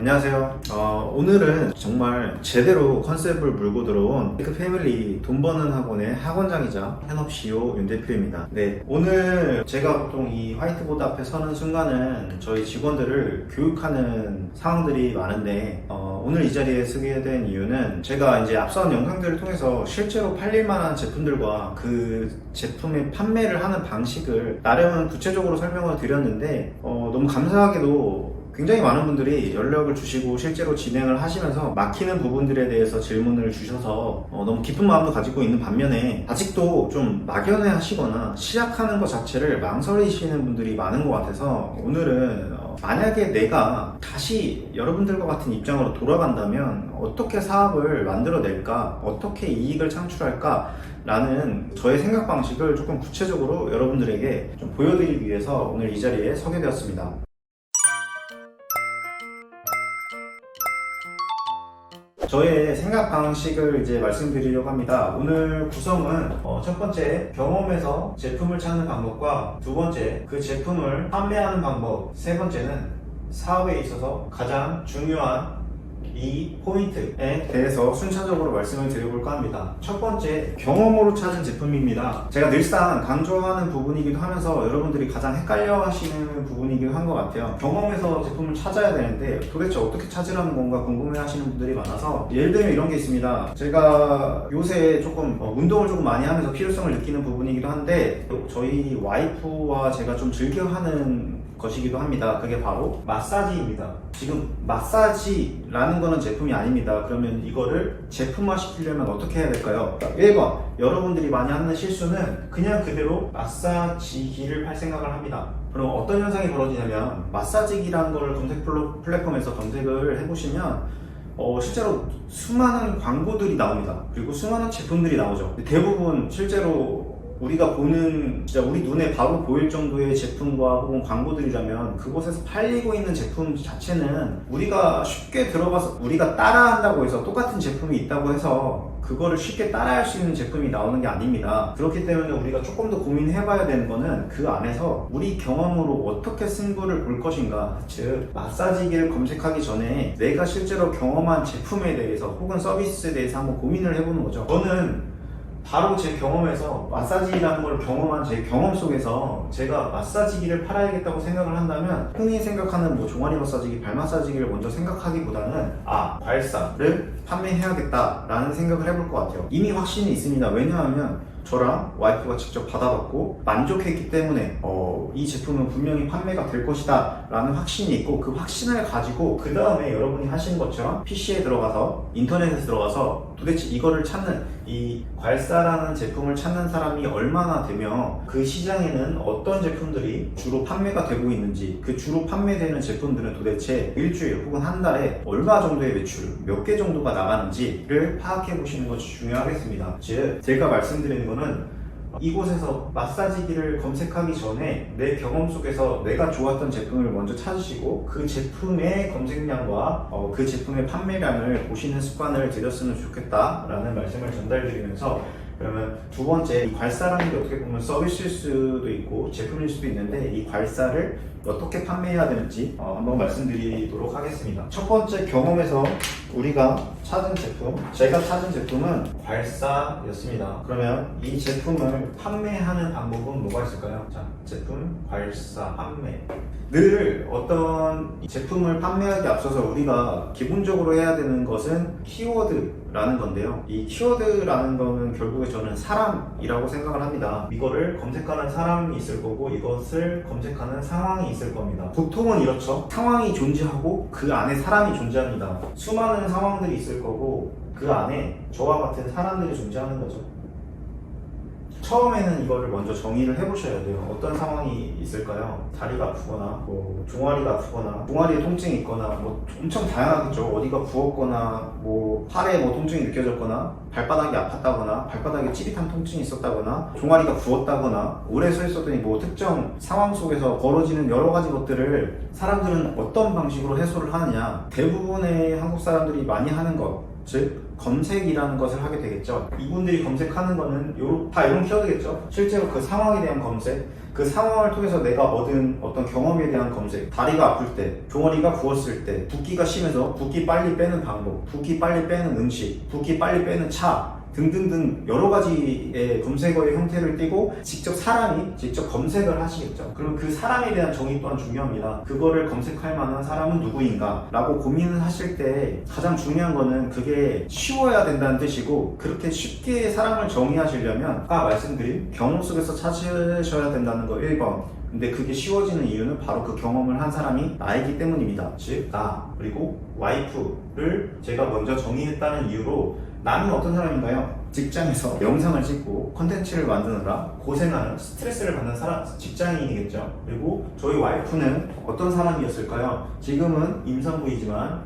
안녕하세요. 오늘은 정말 제대로 컨셉을 물고 들어온 테크 패밀리 돈 버는 학원의 학원장이자 현업 CEO 윤 대표입니다. 네, 오늘 제가 보통 이 화이트보드 앞에 서는 순간은 저희 직원들을 교육하는 상황들이 많은데 오늘 이 자리에 서게 된 이유는 제가 이제 앞선 영상들을 통해서 실제로 팔릴 만한 제품들과 그 제품의 판매를 하는 방식을 나름은 구체적으로 설명을 드렸는데 너무 감사하게도 굉장히 많은 분들이 연락을 주시고 실제로 진행을 하시면서 막히는 부분들에 대해서 질문을 주셔서 너무 기쁜 마음도 가지고 있는 반면에 아직도 좀 막연해 하시거나 시작하는 것 자체를 망설이시는 분들이 많은 것 같아서 오늘은 만약에 내가 다시 여러분들과 같은 입장으로 돌아간다면 어떻게 사업을 만들어낼까, 어떻게 이익을 창출할까 라는 저의 생각 방식을 조금 구체적으로 여러분들에게 좀 보여드리기 위해서 오늘 이 자리에 서게 되었습니다. 저의 생각 방식을 이제 말씀드리려고 합니다. 오늘 구성은 첫 번째 경험에서 제품을 찾는 방법과 두 번째 그 제품을 판매하는 방법, 세 번째는 사업에 있어서 가장 중요한 이 포인트에 대해서 순차적으로 말씀을 드려볼까 합니다. 첫 번째, 경험으로 찾은 제품입니다. 제가 늘상 강조하는 부분이기도 하면서 여러분들이 가장 헷갈려 하시는 부분이기도 한 것 같아요. 경험에서 제품을 찾아야 되는데 도대체 어떻게 찾으라는 건가 궁금해 하시는 분들이 많아서 예를 들면 이런 게 있습니다. 제가 요새 조금 운동을 조금 많이 하면서 필요성을 느끼는 부분이기도 한데 저희 와이프와 제가 좀 즐겨하는 것이기도 합니다. 그게 바로 마사지입니다. 지금 마사지라는 거는 제품이 아닙니다. 그러면 이거를 제품화 시키려면 어떻게 해야 될까요? 1번, 여러분들이 많이 하는 실수는 그냥 그대로 마사지기를 팔 생각을 합니다. 그럼 어떤 현상이 벌어지냐면 마사지기라는 걸 검색 플랫폼에서 검색을 해보시면 실제로 수많은 광고들이 나옵니다. 그리고 수많은 제품들이 나오죠. 대부분 실제로 우리가 보는 진짜 우리 눈에 바로 보일 정도의 제품과 혹은 광고들이라면 그곳에서 팔리고 있는 제품 자체는 우리가 쉽게 들어가서 우리가 따라한다고 해서 똑같은 제품이 있다고 해서 그거를 쉽게 따라할 수 있는 제품이 나오는 게 아닙니다. 그렇기 때문에 우리가 조금 더 고민해봐야 되는 거는 그 안에서 우리 경험으로 어떻게 승부를 볼 것인가, 즉 마사지기를 검색하기 전에 내가 실제로 경험한 제품에 대해서 혹은 서비스에 대해서 한번 고민을 해보는 거죠. 저는 바로 제 경험에서 마사지라는 걸 경험한 제 경험 속에서 제가 마사지기를 팔아야겠다고 생각을 한다면 흔히 생각하는 종아리 마사지기, 발 마사지기를 먼저 생각하기보다는 괄사를 판매해야겠다라는 생각을 해볼 것 같아요. 이미 확신이 있습니다. 왜냐하면 저랑 와이프가 직접 받아봤고 만족했기 때문에 이 제품은 분명히 판매가 될 것이다 라는 확신이 있고 그 확신을 가지고 그 다음에 여러분이 하시는 것처럼 PC에 들어가서 인터넷에 들어가서 도대체 이거를 찾는 이 괄사라는 제품을 찾는 사람이 얼마나 되며 그 시장에는 어떤 제품들이 주로 판매가 되고 있는지 그 주로 판매되는 제품들은 도대체 일주일 혹은 한 달에 얼마 정도의 매출, 몇 개 정도가 나가는지를 파악해 보시는 것이 중요하겠습니다. 즉 제가 말씀드리는 거는 이곳에서 마사지기를 검색하기 전에 내 경험 속에서 내가 좋았던 제품을 먼저 찾으시고 그 제품의 검색량과 그 제품의 판매량을 보시는 습관을 들였으면 좋겠다라는 말씀을 전달드리면서 그러면 두 번째, 이 괄사라는 게 어떻게 보면 서비스일 수도 있고 제품일 수도 있는데 이 괄사를 어떻게 판매해야 되는지 한번 말씀드리도록 하겠습니다. 첫 번째, 경험에서 우리가 찾은 제품, 제가 찾은 제품은 괄사였습니다. 그러면 이 제품을 판매하는 방법은 뭐가 있을까요? 자, 제품, 괄사, 판매. 늘 어떤 제품을 판매하기 앞서서 우리가 기본적으로 해야 되는 것은 키워드라는 건데요. 이 키워드라는 거는 결국에 저는 사람이라고 생각을 합니다. 이거를 검색하는 사람이 있을 거고 이것을 검색하는 상황이 있을 겁니다. 보통은 이렇죠. 상황이 존재하고 그 안에 사람이 존재합니다. 수많은 상황들이 있을 거고 그 안에 저와 같은 사람들이 존재하는 거죠. 처음에는 이거를 먼저 정의를 해보셔야 돼요. 어떤 상황이 있을까요? 다리가 아프거나 종아리가 아프거나 종아리에 통증이 있거나 엄청 다양하겠죠. 어디가 부었거나 팔에 통증이 느껴졌거나 발바닥이 아팠다거나 발바닥에 찌릿한 통증이 있었다거나 종아리가 부었다거나 오래 서 있었더니 특정 상황 속에서 벌어지는 여러 가지 것들을 사람들은 어떤 방식으로 해소를 하느냐. 대부분의 한국 사람들이 많이 하는 것, 즉 검색이라는 것을 하게 되겠죠. 이분들이 검색하는 거는 다 이런 키워드겠죠. 실제로 그 상황에 대한 검색, 그 상황을 통해서 내가 얻은 어떤 경험에 대한 검색, 다리가 아플 때, 종아리가 부었을 때, 붓기가 심해서 붓기 빨리 빼는 방법, 붓기 빨리 빼는 음식, 붓기 빨리 빼는 차 등등등 여러 가지의 검색어의 형태를 띠고 직접 사람이 직접 검색을 하시겠죠. 그럼 그 사람에 대한 정의 또한 중요합니다. 그거를 검색할 만한 사람은 누구인가 라고 고민을 하실 때 가장 중요한 거는 그게 쉬워야 된다는 뜻이고, 그렇게 쉽게 사람을 정의하시려면 아까 말씀드린 경험 속에서 찾으셔야 된다는 거 1번. 근데 그게 쉬워지는 이유는 바로 그 경험을 한 사람이 나이기 때문입니다. 즉, 나 그리고 와이프를 제가 먼저 정의했다는 이유로 나는 어떤 사람인가요? 직장에서 영상을 찍고 컨텐츠를 만드느라 고생하는, 스트레스를 받는 직장인이겠죠. 그리고 저희 와이프는 어떤 사람이었을까요? 지금은 임산부이지만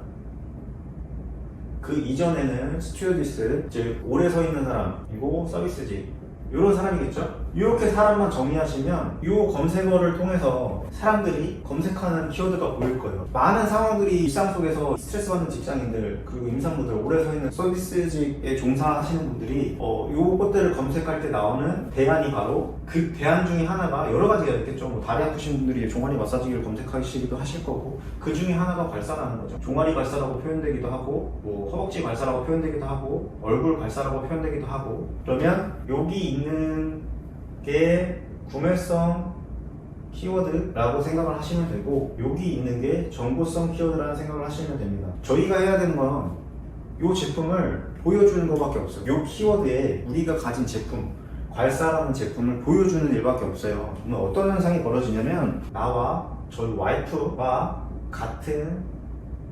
그 이전에는 스튜어디스, 즉 오래 서 있는 사람, 그리고 서비스직, 이런 사람이겠죠? 이렇게 사람만 정리하시면 이 검색어를 통해서 사람들이 검색하는 키워드가 보일 거예요. 많은 상황들이 일상 속에서 스트레스 받는 직장인들, 그리고 임산부들, 오래 서 있는 서비스직에 종사하시는 분들이 요것들을 검색할 때 나오는 대안이 바로 그 대안 중에 하나가 여러 가지가 있겠죠. 뭐 다리 아프신 분들이 종아리 마사지기를 검색하시기도 하실 거고, 그 중에 하나가 발사라는 거죠. 종아리 발사라고 표현되기도 하고, 뭐 허벅지 발사라고 표현되기도 하고, 얼굴 발사라고 표현되기도 하고. 그러면 여기 있는 게 구매성 키워드라고 생각을 하시면 되고, 여기 있는 게 정보성 키워드라는 생각을 하시면 됩니다. 저희가 해야 되는 건 이 제품을 보여주는 것밖에 없어요. 이 키워드에 우리가 가진 제품, 괄사라는 제품을 보여주는 일밖에 없어요. 그러면 어떤 현상이 벌어지냐면, 나와 저희 와이프와 같은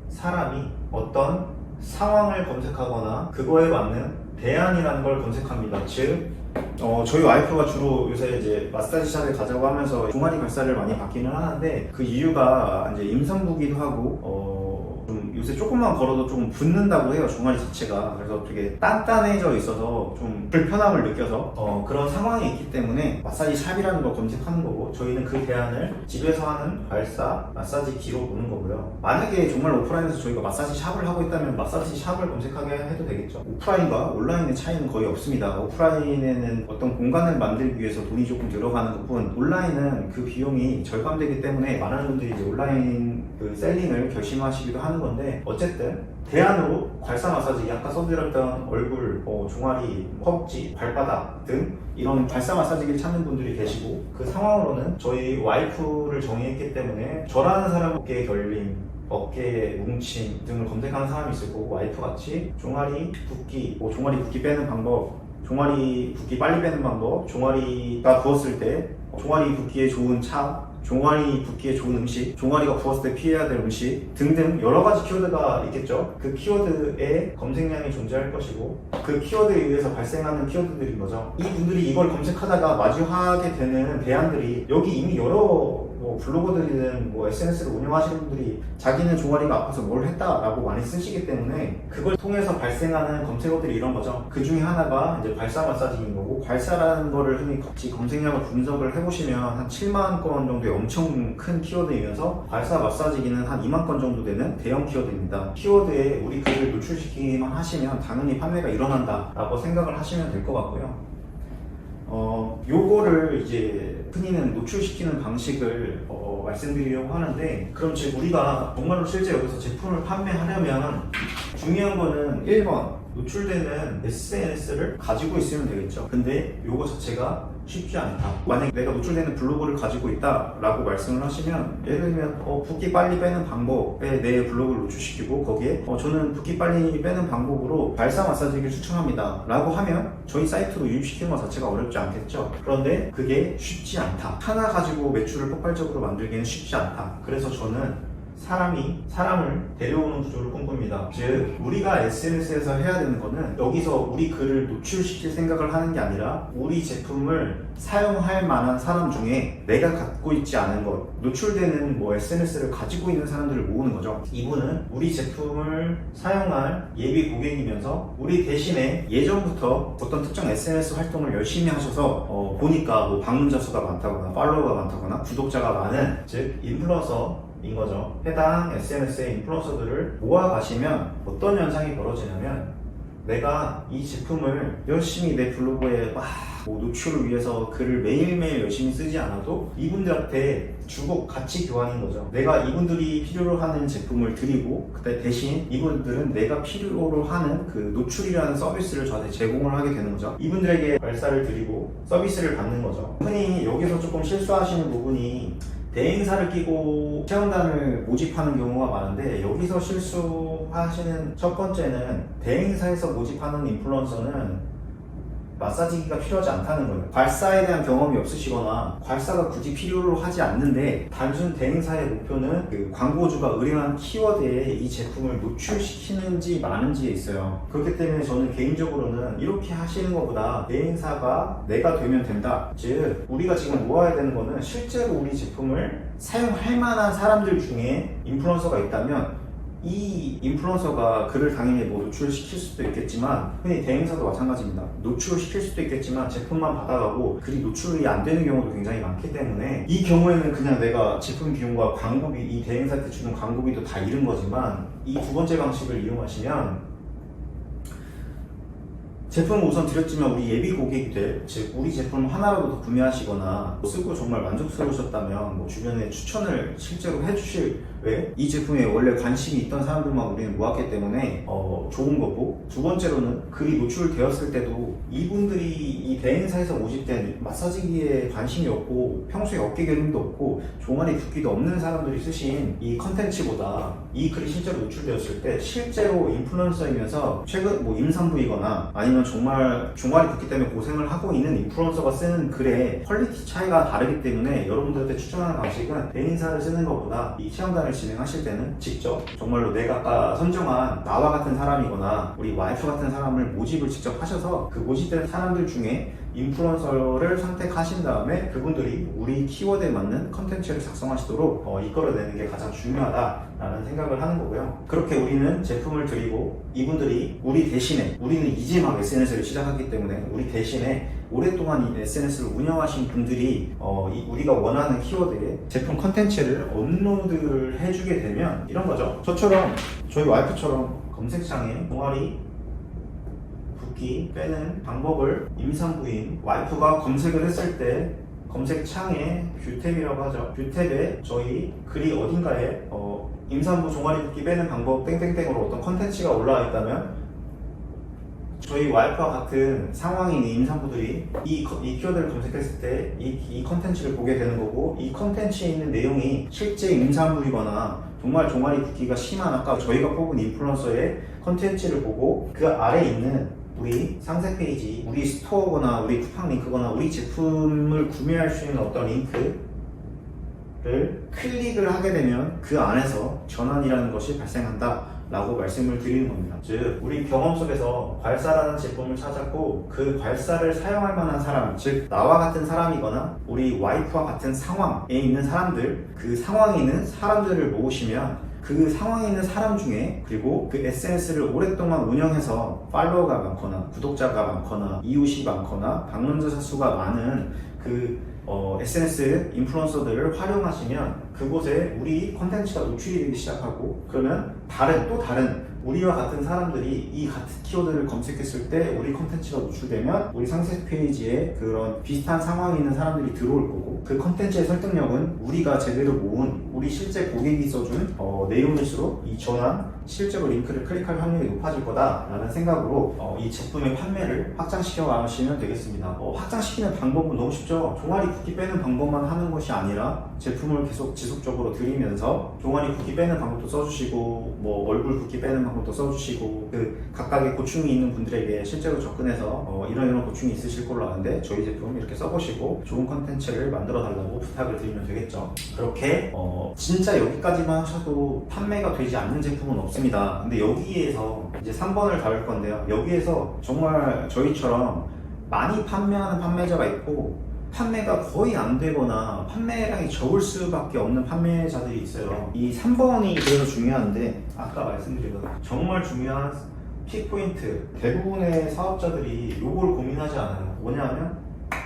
사람이 어떤 상황을 검색하거나 그거에 맞는 대안이라는 걸 검색합니다. 즉, 저희 와이프가 주로 요새 이제 마사지샵에 가자고 하면서 종아리 발사를 많이 받기는 하는데, 그 이유가 이제 임산부기도 하고 좀 요새 조금만 걸어도 조금 붓는다고 해요, 종아리 자체가. 그래서 되게 단단해져 있어서 좀 불편함을 느껴서 그런 상황이 있기 때문에 마사지 샵이라는 걸 검색하는 거고, 저희는 그 대안을 집에서 하는 발사 마사지 기로 보는 거고요. 만약에 정말 오프라인에서 저희가 마사지 샵을 하고 있다면 마사지 샵을 검색하게 해도 되겠죠. 오프라인과 온라인의 차이는 거의 없습니다. 오프라인에는 어떤 공간을 만들기 위해서 돈이 조금 들어가는 것뿐, 온라인은 그 비용이 절감되기 때문에 많은 분들이 이제 온라인 그 셀링을 결심하시기도 하는 건데, 어쨌든 대안으로 괄사 마사지, 아까 써드렸던 얼굴, 종아리, 허벅지, 발바닥 등 이런 발사 마사지기를 찾는 분들이 계시고, 그 상황으로는 저희 와이프를 정의했기 때문에 저라는 사람 어깨에 결림, 어깨에 뭉침 등을 검색하는 사람이 있을 거고, 와이프같이 종아리 붓기, 종아리 붓기 빼는 방법, 종아리 붓기 빨리 빼는 방법, 종아리가 부었을 때 종아리 붓기에 좋은 차, 종아리 붓기에 좋은 음식, 종아리가 부었을 때 피해야 될 음식 등등 여러 가지 키워드가 있겠죠. 그 키워드에 검색량이 존재할 것이고, 그 키워드에 의해서 발생하는 키워드들인 거죠. 이 분들이 이걸 검색하다가 마주하게 되는 대안들이 여기 이미 여러 블로거들이든 SNS를 운영하시는 분들이 자기는 종아리가 아파서 뭘 했다라고 많이 쓰시기 때문에 그걸 통해서 발생하는 검색어들이 이런 거죠. 그 중에 하나가 이제 발사 마사지인 거고, 발사라는 거를 흔히 같이 검색량을 분석을 해보시면 한 7만 건 정도의 엄청 큰 키워드이면서, 발사 마사지기는 한 2만 건 정도 되는 대형 키워드입니다. 키워드에 우리 글을 노출시키기만 하시면 당연히 판매가 일어난다라고 생각을 하시면 될 것 같고요. 요거를 이제 흔히는 노출시키는 방식을 말씀드리려고 하는데, 그럼 지금 우리가 정말로 실제 여기서 제품을 판매하려면 중요한 거는 1번 노출되는 SNS를 가지고 있으면 되겠죠. 근데 요거 자체가 쉽지 않다. 만약에 내가 노출되는 블로그를 가지고 있다 라고 말씀을 하시면, 예를 들면 붓기 빨리 빼는 방법에 내 블로그를 노출시키고, 거기에 저는 붓기 빨리 빼는 방법으로 발사 마사지기를 추천합니다 라고 하면 저희 사이트로 유입시키는 것 자체가 어렵지 않겠죠. 그런데 그게 쉽지 않다. 하나 가지고 매출을 폭발적으로 만들기는 쉽지 않다. 그래서 저는 사람이 사람을 데려오는 구조를 꿈꿉니다. 즉, 우리가 SNS에서 해야 되는 거는 여기서 우리 글을 노출시킬 생각을 하는 게 아니라, 우리 제품을 사용할 만한 사람 중에 내가 갖고 있지 않은 것, 노출되는 SNS를 가지고 있는 사람들을 모으는 거죠. 이분은 우리 제품을 사용할 예비 고객이면서 우리 대신에 예전부터 어떤 특정 SNS 활동을 열심히 하셔서 보니까 방문자 수가 많다거나 팔로워가 많다거나 구독자가 많은, 즉 인플루언서 인 거죠. 해당 SNS의 인플루언서들을 모아가시면 어떤 현상이 벌어지냐면, 내가 이 제품을 열심히 내 블로그에 뭐 노출을 위해서 글을 매일매일 열심히 쓰지 않아도 이분들한테 주고 가치 교환인 거죠. 내가 이분들이 필요로 하는 제품을 드리고 그때 대신 이분들은 내가 필요로 하는 그 노출이라는 서비스를 저한테 제공을 하게 되는 거죠. 이분들에게 발사를 드리고 서비스를 받는 거죠. 흔히 여기서 조금 실수하시는 부분이 대행사를 끼고 체험단을 모집하는 경우가 많은데, 여기서 실수하시는 첫 번째는 대행사에서 모집하는 인플루언서는 마사지기가 필요하지 않다는 거예요. 괄사에 대한 경험이 없으시거나 괄사가 굳이 필요로 하지 않는데 단순 대행사의 목표는 그 광고주가 의뢰한 키워드에 이 제품을 노출시키는지 마는지에 있어요. 그렇기 때문에 저는 개인적으로는 이렇게 하시는 것보다 대행사가 내가 되면 된다. 즉 우리가 지금 모아야 되는 거는 실제로 우리 제품을 사용할 만한 사람들 중에 인플루언서가 있다면 이 인플루언서가 글을 당연히 뭐 노출시킬 수도 있겠지만, 흔히 대행사도 마찬가지입니다. 노출시킬 수도 있겠지만 제품만 받아가고 글이 노출이 안 되는 경우도 굉장히 많기 때문에, 이 경우에는 그냥 내가 제품 비용과 광고비, 이 대행사한테 주는 광고비도 다 잃은 거지만, 이 두 번째 방식을 이용하시면 제품을 우선 드렸지만 우리 예비 고객들, 즉 우리 제품 하나라도 더 구매하시거나 쓰고 정말 만족스러우셨다면 뭐 주변에 추천을 실제로 해주실 외 이 제품에 원래 관심이 있던 사람들만 우리는 모았기 때문에 좋은 거고, 두 번째로는 글이 노출되었을 때도 이분들이 이 대행사에서 모집된 마사지기에 관심이 없고 평소에 어깨 결림도 없고 종아리 붓기도 없는 사람들이 쓰신 이 컨텐츠보다 이 글이 실제로 노출되었을 때 실제로 인플루언서이면서 최근 뭐 임산부이거나 아니면 정말 종아리 붓기 때문에 고생을 하고 있는 인플루언서가 쓰는 글의 퀄리티 차이가 다르기 때문에, 여러분들한테 추천하는 방식은 대행사를 쓰는 것보다 이 체험단을 진행하실 때는 직접 정말로 내가 아까 선정한 나와 같은 사람이거나 우리 와이프 같은 사람을 모집을 직접 하셔서 그 모집된 사람들 중에 인플루언서를 선택하신 다음에 그분들이 우리 키워드에 맞는 컨텐츠를 작성하시도록 이끌어내는 게 가장 중요하다라는 생각을 하는 거고요. 그렇게 우리는 제품을 드리고 이분들이 우리 대신에, 우리는 이제 막 SNS를 시작하기 때문에 우리 대신에 오랫동안 이 SNS를 운영하신 분들이 우리가 원하는 키워드에 제품 컨텐츠를 업로드를 해주게 되면 이런 거죠. 저처럼, 저희 와이프처럼 검색창에 종아리 붓기 빼는 방법을 임산부인 와이프가 검색을 했을 때 검색창에 뷰탭이라고 하죠. 뷰탭에 저희 글이 어딘가에 임산부 종아리 붓기 빼는 방법 땡땡땡으로 어떤 컨텐츠가 올라와 있다면 저희 와이프와 같은 상황인 임산부들이 이 키워드를 검색했을 때 이 컨텐츠를 보게 되는 거고, 이 컨텐츠에 있는 내용이 실제 임산부이거나 정말 종아리 붓기가 심한 아까 저희가 뽑은 인플루언서의 컨텐츠를 보고 그 아래에 있는 우리 상세 페이지, 우리 스토어거나 우리 쿠팡 링크거나 우리 제품을 구매할 수 있는 어떤 링크를 클릭을 하게 되면 그 안에서 전환이라는 것이 발생한다 라고 말씀을 드리는 겁니다. 즉 우리 경험 속에서 괄사라는 제품을 찾았고 그 괄사를 사용할 만한 사람, 즉 나와 같은 사람이거나 우리 와이프와 같은 상황에 있는 사람들, 그 상황에 있는 사람들을 모으시면 그 상황에 있는 사람 중에, 그리고 그 SNS를 오랫동안 운영해서 팔로워가 많거나 구독자가 많거나 이웃이 많거나 방문자 수가 많은 그 SNS 인플루언서들을 활용하시면 그곳에 우리 컨텐츠가 노출이 되기 시작하고, 그러면 또 다른 우리와 같은 사람들이 이 같은 키워드를 검색했을 때 우리 컨텐츠가 노출되면 우리 상세 페이지에 그런 비슷한 상황에 있는 사람들이 들어올 거고, 그 컨텐츠의 설득력은 우리가 제대로 모은 우리 실제 고객이 써준 내용일수록 이 전환, 실제로 링크를 클릭할 확률이 높아질 거다라는 생각으로 이 제품의 판매를 확장시켜 가시면 되겠습니다. 확장시키는 방법은 너무 쉽죠. 종아리 붓기 빼는 방법만 하는 것이 아니라 제품을 계속 지속적으로 드리면서 종아리 붓기 빼는 방법도 써주시고 뭐 얼굴 붓기 빼는 방법도 써주시고, 그 각각의 고충이 있는 분들에게 실제로 접근해서 이런 고충이 있으실 걸로 아는데 저희 제품 이렇게 써보시고 좋은 컨텐츠를 만들어 달라고 부탁을 드리면 되겠죠. 그렇게 진짜 여기까지만 하셔도 판매가 되지 않는 제품은 없습니다. 근데 여기에서 이제 3번을 다룰 건데요. 여기에서 정말 저희처럼 많이 판매하는 판매자가 있고 판매가 거의 안 되거나 판매량이 적을 수밖에 없는 판매자들이 있어요. 이 3번이 그래서 중요한데, 아까 말씀드린 정말 중요한 픽포인트, 대부분의 사업자들이 요걸 고민하지 않아요. 뭐냐면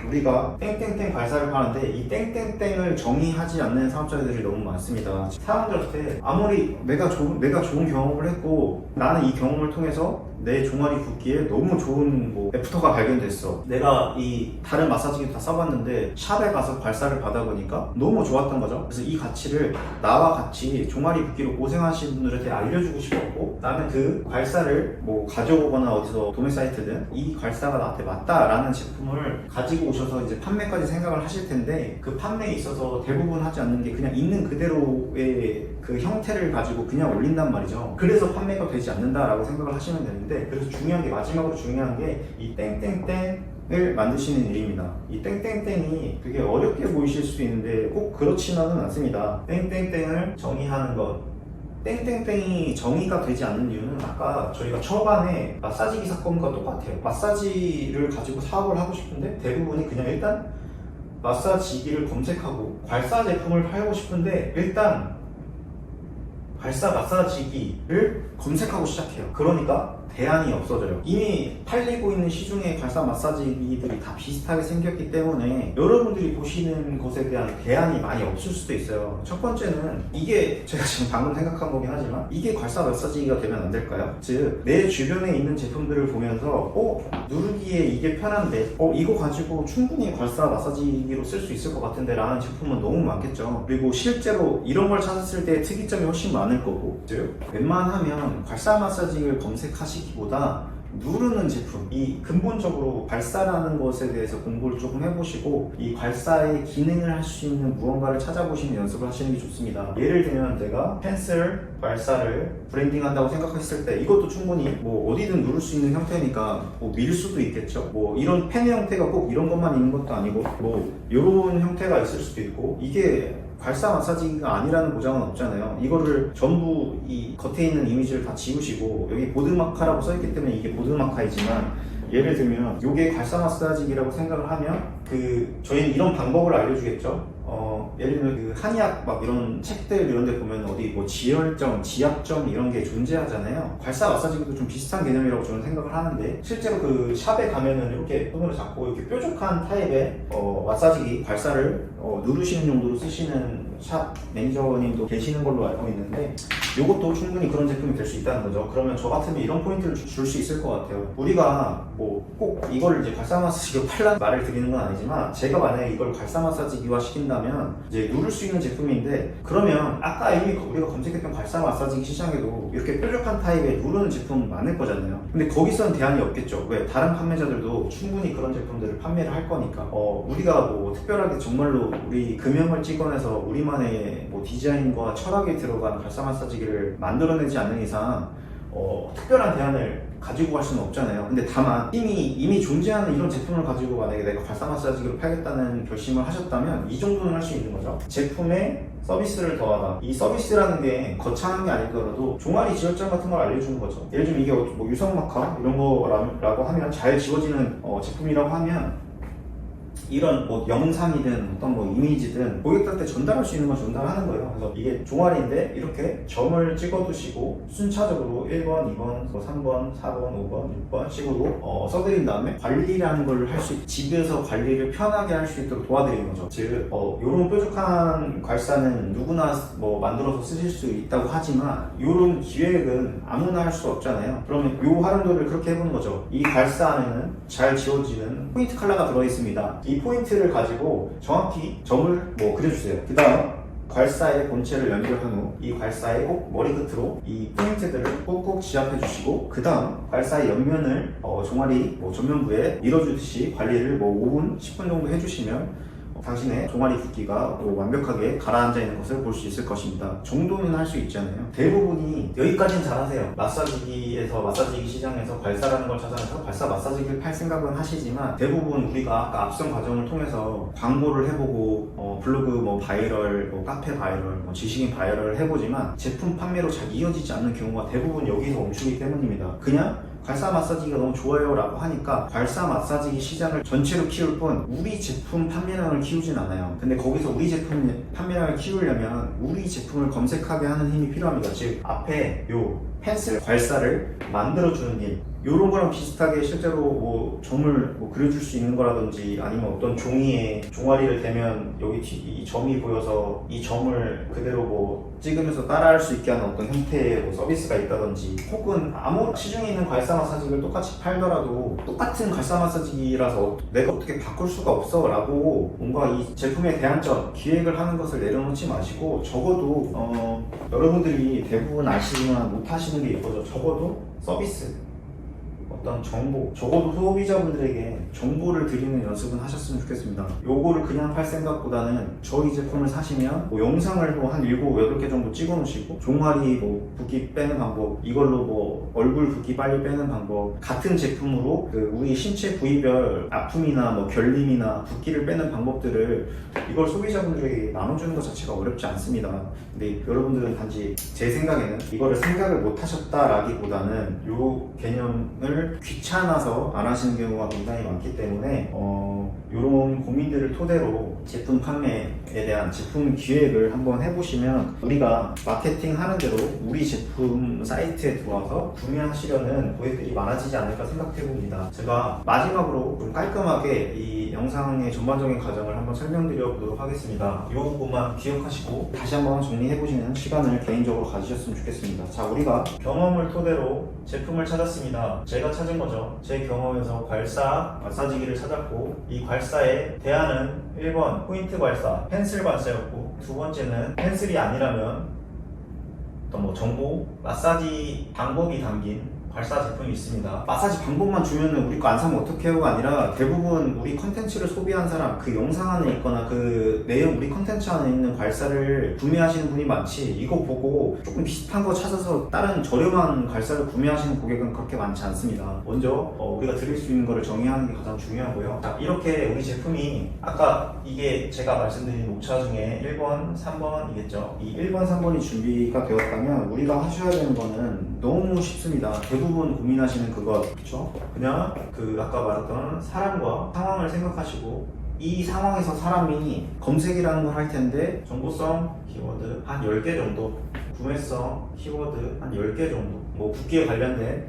우리가 땡땡땡 발사를 하는데 이 땡땡땡을 정의하지 않는 사업자들이 너무 많습니다. 사람들한테 아무리 내가 좋은 경험을 했고 나는 이 경험을 통해서 내 종아리 붓기에 너무 좋은 뭐 애프터가 발견됐어. 내가 이 다른 마사지기 다 써봤는데 샵에 가서 괄사를 받아보니까 너무 좋았던 거죠. 그래서 이 가치를 나와 같이 종아리 붓기로 고생하시는 분들한테 알려주고 싶었고, 나는 그 괄사를 뭐 가져오거나 어디서 도매 사이트든 이 괄사가 나한테 맞다라는 제품을 가지고 오셔서 이제 판매까지 생각을 하실 텐데, 그 판매에 있어서 대부분 하지 않는 게 그냥 있는 그대로의 그 형태를 가지고 그냥 올린단 말이죠. 그래서 판매가 되지 않는다라고 생각을 하시면 되는데, 그래서 중요한 게, 마지막으로 중요한 게 이 땡땡땡을 만드시는 일입니다. 이 땡땡땡이 되게 어렵게 보이실 수도 있는데 꼭 그렇지만은 않습니다. 땡땡땡을 정의하는 것, 땡땡땡이 정의가 되지 않는 이유는 아까 저희가 초반에 마사지기 사건과 똑같아요. 마사지를 가지고 사업을 하고 싶은데 대부분이 그냥 일단 마사지기를 검색하고 괄사 제품을 팔고 싶은데 일단 괄사 마사지기를 검색하고 시작해요. 그러니까 대안이 없어져요. 이미 팔리고 있는 시중의 괄사 마사지기들이 다 비슷하게 생겼기 때문에 여러분들이 보시는 것에 대한 대안이 많이 없을 수도 있어요. 첫 번째는, 이게 제가 지금 방금 생각한 거긴 하지만 이게 괄사 마사지기가 되면 안 될까요? 즉, 내 주변에 있는 제품들을 보면서 누르기에 이게 편한데 이거 가지고 충분히 괄사 마사지기로 쓸 수 있을 것 같은데 라는 제품은 너무 많겠죠. 그리고 실제로 이런 걸 찾았을 때 특이점이 훨씬 많을 거고, 즉 웬만하면 괄사 마사지기를 검색하시기보다 누르는 제품, 이 근본적으로 괄사라는 것에 대해서 공부를 조금 해보시고 이 괄사의 기능을 할 수 있는 무언가를 찾아보시는 연습을 하시는 게 좋습니다. 예를 들면 제가 펜슬 괄사를 브랜딩한다고 생각했을 때 이것도 충분히 뭐 어디든 누를 수 있는 형태니까 뭐 밀 수도 있겠죠. 뭐 이런 펜의 형태가 꼭 이런 것만 있는 것도 아니고 뭐 이런 형태가 있을 수도 있고, 이게 괄사 마사지기가 아니라는 보장은 없잖아요. 이거를 전부 이 겉에 있는 이미지를 다 지우시고, 여기 보드마카라고 써있기 때문에 이게 보드마카이지만, 예를 들면 이게 괄사 마사지기라고 생각을 하면 저희는 이런 방법을 알려주겠죠. 예를 들면 그 한의학 막 이런 책들 이런 데 보면 어디 뭐 지혈점, 지압점 이런 게 존재하잖아요. 괄사 마사지기도 좀 비슷한 개념이라고 저는 생각을 하는데, 실제로 그 샵에 가면은 이렇게 손으로 잡고 이렇게 뾰족한 타입의 마사지기 괄사를 누르시는 용도로 쓰시는 샵 매니저님도 계시는 걸로 알고 있는데, 이것도 충분히 그런 제품이 될 수 있다는 거죠. 그러면 저 같으면 이런 포인트를 줄 수 있을 것 같아요. 우리가 뭐 꼭 이걸 이제 괄사 마사지기로 팔라는 말을 드리는 건 아니지만, 제가 만약에 이걸 괄사 마사지기화 시킨다면 이제 누를 수 있는 제품인데, 그러면 아까 이미 우리가 검색했던 괄사 마사지기 시장에도 이렇게 뾰족한 타입의 누르는 제품 많을 거잖아요. 근데 거기서는 대안이 없겠죠. 왜? 다른 판매자들도 충분히 그런 제품들을 판매를 할 거니까. 우리가 뭐 특별하게 정말로 우리 금형을 찍어내서 우리만의 뭐 디자인과 철학이 들어간 괄사 마사지기를 만들어내지 않는 이상 특별한 대안을 가지고 갈 수는 없잖아요. 근데 다만 이미 존재하는 이런 제품을 가지고 만약에 내가 괄사 마사지기를 팔겠다는 결심을 하셨다면 이 정도는 할 수 있는 거죠. 제품에 서비스를 더하다. 이 서비스라는 게 거창한 게 아니더라도 종아리 지혈점 같은 걸 알려주는 거죠. 예를 들면 이게 뭐 유성마카 이런 거라고 하면, 잘 지워지는 제품이라고 하면 이런 뭐 영상이든 어떤 뭐 이미지든 고객들한테 전달할 수 있는 건 전달하는 거예요. 그래서 이게 종아리인데 이렇게 점을 찍어두시고 순차적으로 1번, 2번, 3번, 4번, 5번, 6번 식으로 써드린 다음에 관리라는 걸 할 수 있고, 집에서 관리를 편하게 할 수 있도록 도와드리는 거죠. 즉 이런 뾰족한 괄사는 누구나 뭐 만들어서 쓰실 수 있다고 하지만 이런 기획은 아무나 할 수 없잖아요. 그러면 이 활용도를 그렇게 해보는 거죠. 이 괄사 안에는 잘 지워지는 포인트 컬러가 들어있습니다. 이 포인트를 가지고 정확히 점을 뭐 그려주세요. 그 다음 괄사의 본체를 연결한 후 이 괄사의 꼭 머리 끝으로 이 포인트들을 꾹꾹 지압해 주시고, 그 다음 괄사의 옆면을 종아리 뭐 전면부에 밀어주듯이 관리를 뭐 5분, 10분 정도 해주시면 당신의 종아리 붓기가 완벽하게 가라앉아 있는 것을 볼 수 있을 것입니다. 정도는 할 수 있잖아요. 대부분이 여기까지는 잘하세요. 마사지기 시장에서 괄사라는 걸 찾아내서 괄사 마사지기를 팔 생각은 하시지만, 대부분 우리가 아까 앞선 과정을 통해서 광고를 해보고 블로그 뭐 바이럴, 뭐 카페 바이럴, 뭐 지식인 바이럴을 해보지만 제품 판매로 잘 이어지지 않는 경우가 대부분 여기서 멈추기 때문입니다. 그냥 괄사 마사지기가 너무 좋아요 라고 하니까 괄사 마사지기 시장을 전체로 키울 뿐 우리 제품 판매량을 키우진 않아요. 근데 거기서 우리 제품 판매량을 키우려면 우리 제품을 검색하게 하는 힘이 필요합니다. 즉 앞에 요 펜슬 괄사를 만들어주는 일, 이런 거랑 비슷하게 실제로 뭐 점을 뭐 그려줄 수 있는 거라든지 아니면 어떤 종이에 종아리를 대면 여기 이 점이 보여서 이 점을 그대로 뭐 찍으면서 따라할 수 있게 하는 어떤 형태의 뭐 서비스가 있다든지, 혹은 아무 시중에 있는 괄사 마사지기를 똑같이 팔더라도 똑같은 괄사 마사지기라서 내가 어떻게 바꿀 수가 없어 라고 뭔가 이 제품의 대안점 기획을 하는 것을 내려놓지 마시고, 적어도 여러분들이 대부분 아시지만 못하시는 게 있거든요. 적어도 서비스, 어떤 정보, 적어도 소비자분들에게 정보를 드리는 연습은 하셨으면 좋겠습니다. 요거를 그냥 팔 생각보다는 저희 제품을 사시면 뭐 영상을 뭐 한 7, 8개 정도 찍어 놓으시고, 종아리 뭐 붓기 빼는 방법, 이걸로 뭐 얼굴 붓기 빨리 빼는 방법, 같은 제품으로 그 우리 신체 부위별 아픔이나 뭐 결림이나 붓기를 빼는 방법들을 이걸 소비자분들에게 나눠주는 것 자체가 어렵지 않습니다. 근데 여러분들은 단지 제 생각에는 이거를 생각을 못 하셨다라기보다는 요 개념을 귀찮아서 안 하시는 경우가 굉장히 많기 때문에 이런 고민들을 토대로 제품 판매에 대한 제품 기획을 한번 해보시면 우리가 마케팅 하는 대로 우리 제품 사이트에 들어와서 구매하시려는 고객들이 많아지지 않을까 생각해 봅니다. 제가 마지막으로 좀 깔끔하게 이 영상의 전반적인 과정을 한번 설명드려 보도록 하겠습니다. 이 부분만 기억하시고 다시 한번 정리해보시는 시간을 개인적으로 가지셨으면 좋겠습니다. 자, 우리가 경험을 토대로 제품을 찾았습니다. 제가 찾은 거죠. 제 경험에서 괄사 마사지기를 찾았고, 이 괄사의 대안은 1번 포인트 괄사, 펜슬 괄사였고, 두 번째는 펜슬이 아니라면 어떤 뭐 정보, 마사지 방법이 담긴 괄사 제품이 있습니다. 마사지 방법만 주면은 우리 거 안 사면 어떡해요가 아니라, 대부분 우리 컨텐츠를 소비한 사람, 그 영상 안에 있거나 그 내용, 우리 컨텐츠 안에 있는 괄사를 구매하시는 분이 많지, 이거 보고 조금 비슷한 거 찾아서 다른 저렴한 괄사를 구매하시는 고객은 그렇게 많지 않습니다. 먼저 우리가 드릴 수 있는 거를 정의하는 게 가장 중요하고요. 자, 이렇게 우리 제품이 아까 이게 제가 말씀드린 목차 중에 1번, 3번이겠죠. 이 1번, 3번이 준비가 되었다면 우리가 하셔야 되는 거는 너무 쉽습니다. 대부분 고민하시는 그것, 그쵸? 그냥 그 아까 말했던 사람과 상황을 생각하시고, 이 상황에서 사람이 검색이라는 걸 할 텐데 정보성 키워드 한 10개 정도, 구매성 키워드 한 10개 정도, 뭐 붓기에 관련된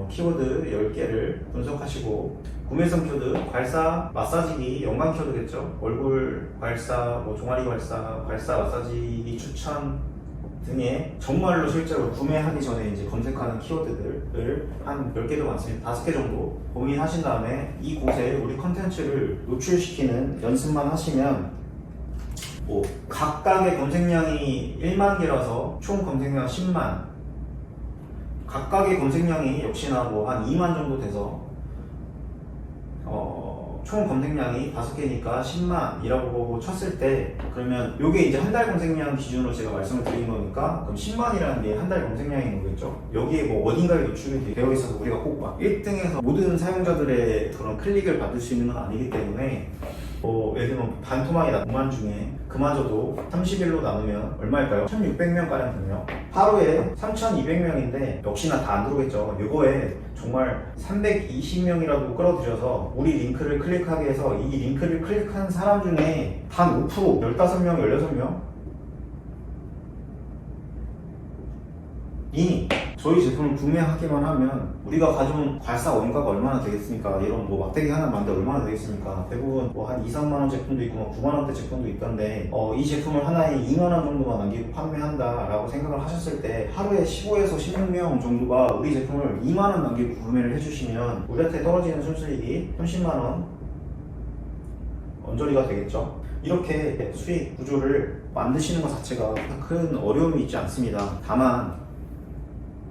키워드 10개를 분석하시고, 구매성 키워드 괄사 마사지기 연관 키워드겠죠. 얼굴 괄사, 뭐 종아리 괄사, 괄사 마사지기 추천 등의 정말로 실제로 구매하기 전에 이제 검색하는 키워드들을 한 10개도 많습니다. 5개 정도 고민하신 다음에 이곳에 우리 컨텐츠를 노출시키는 연습만 하시면, 뭐 각각의 검색량이 1만 개라서 총 검색량 10만, 각각의 검색량이 역시나 뭐 한 2만 정도 돼서 총 검색량이 5개니까 10만이라고 보고 쳤을 때, 그러면 요게 이제 한 달 검색량 기준으로 제가 말씀을 드린 거니까, 그럼 10만이라는 게 한 달 검색량인 거겠죠? 여기에 뭐 어딘가에 노출이 되어 있어서 우리가 꼭 막 1등에서 모든 사용자들의 그런 클릭을 받을 수 있는 건 아니기 때문에, 예를 들면 반토막이 5만 중에 그마저도 30일로 나누면 얼마일까요? 1600명가량 되네요. 하루에 3200명인데 역시나 다 안 들어오겠죠. 이거에 정말 320명이라도 끌어들여서 우리 링크를 클릭하게 해서 이 링크를 클릭한 사람 중에 단 5%, 15명, 16명 이 저희 제품을 구매하기만 하면 우리가 가져온 괄사 원가가 얼마나 되겠습니까? 이런 뭐 막대기 하나 만들 얼마나 되겠습니까? 대부분 뭐 한 2, 3만원 제품도 있고 뭐 9만원대 제품도 있던데, 이 제품을 하나에 2만원 정도만 남기고 판매한다 라고 생각을 하셨을 때, 하루에 15에서 16명 정도가 우리 제품을 2만원 남기고 구매를 해주시면 우리한테 떨어지는 순수익이 30만원 언저리가 되겠죠. 이렇게 수익 구조를 만드시는 것 자체가 큰 어려움이 있지 않습니다. 다만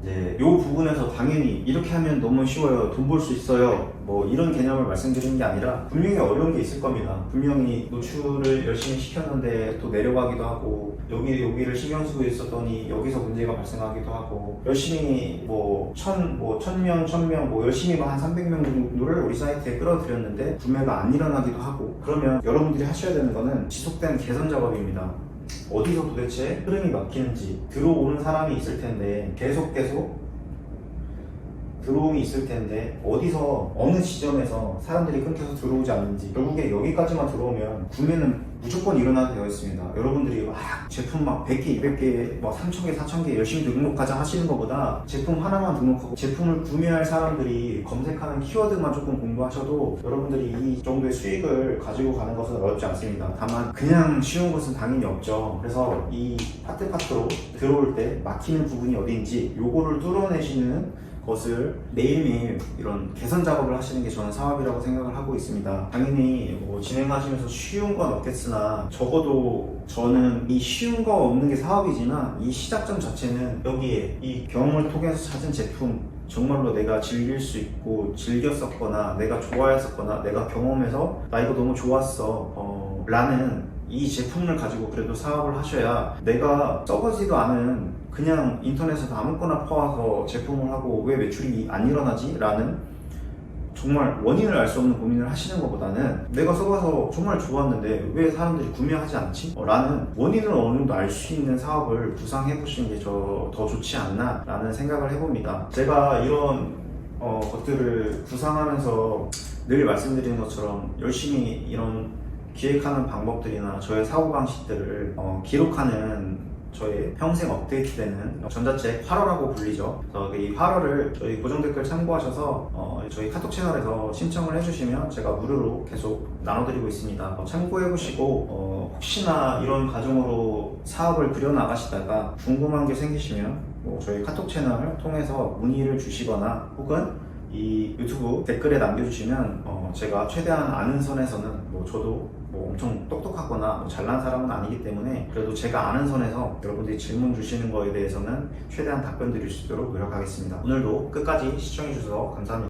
이제 요 부분에서 당연히 이렇게 하면 너무 쉬워요, 돈 벌 수 있어요, 뭐 이런 개념을 말씀드리는 게 아니라, 분명히 어려운 게 있을 겁니다. 분명히 노출을 열심히 시켰는데 또 내려가기도 하고, 여기를 신경 쓰고 있었더니 여기서 문제가 발생하기도 하고, 열심히 뭐 1000명, 1000명, 뭐 열심히 한 300명 정도를 우리 사이트에 끌어들였는데 구매가 안 일어나기도 하고, 그러면 여러분들이 하셔야 되는 거는 지속된 개선 작업입니다. 어디서 도대체 흐름이 막히는지, 들어오는 사람이 있을 텐데 계속 들어옴이 있을 텐데 어디서 어느 지점에서 사람들이 끊겨서 들어오지 않는지, 결국에 여기까지만 들어오면 구매는 무조건 일어나게 되어 있습니다. 여러분들이 막 제품 막 100개, 200개, 막 3,000개, 4,000개 열심히 등록하자 하시는 것보다 제품 하나만 등록하고 제품을 구매할 사람들이 검색하는 키워드만 조금 공부하셔도 여러분들이 이 정도의 수익을 가지고 가는 것은 어렵지 않습니다. 다만 그냥 쉬운 것은 당연히 없죠. 그래서 이 파트로 들어올 때 막히는 부분이 어디인지 요거를 뚫어내시는 것을 매일매일 이런 개선 작업을 하시는 게 저는 사업이라고 생각을 하고 있습니다. 당연히 뭐 진행하시면서 쉬운 건 없겠으나 적어도 저는 이 쉬운 거 없는 게 사업이지만 이 시작점 자체는 여기에 이 경험을 통해서 찾은 제품 정말로 내가 즐길 수 있고 즐겼었거나 내가 좋아했었거나 내가 경험해서 나 이거 너무 좋았어 라는 이 제품을 가지고 그래도 사업을 하셔야 내가 썩어지도 않은 그냥 인터넷에서 아무거나 퍼와서 제품을 하고 왜 매출이 안 일어나지? 라는 정말 원인을 알 수 없는 고민을 하시는 것보다는 내가 써봐서 정말 좋았는데 왜 사람들이 구매하지 않지? 라는 원인을 어느 정도 알 수 있는 사업을 구상해 보시는 게 더 좋지 않나 라는 생각을 해봅니다. 제가 이런 것들을 구상하면서 늘 말씀드리는 것처럼 열심히 이런 기획하는 방법들이나 저의 사고방식들을 기록하는 저의 평생 업데이트되는 전자책 8화라고 불리죠. 그래서 이 8화를 저희 고정 댓글 참고하셔서 저희 카톡 채널에서 신청을 해주시면 제가 무료로 계속 나눠드리고 있습니다. 참고해보시고 혹시나 이런 과정으로 사업을 그려나가시다가 궁금한 게 생기시면 저희 카톡 채널을 통해서 문의를 주시거나 혹은 이 유튜브 댓글에 남겨주시면 제가 최대한 아는 선에서는 저도 엄청 똑똑하거나 잘난 사람은 아니기 때문에 그래도 제가 아는 선에서 여러분들이 질문 주시는 거에 대해서는 최대한 답변 드릴 수 있도록 노력하겠습니다. 오늘도 끝까지 시청해주셔서 감사합니다.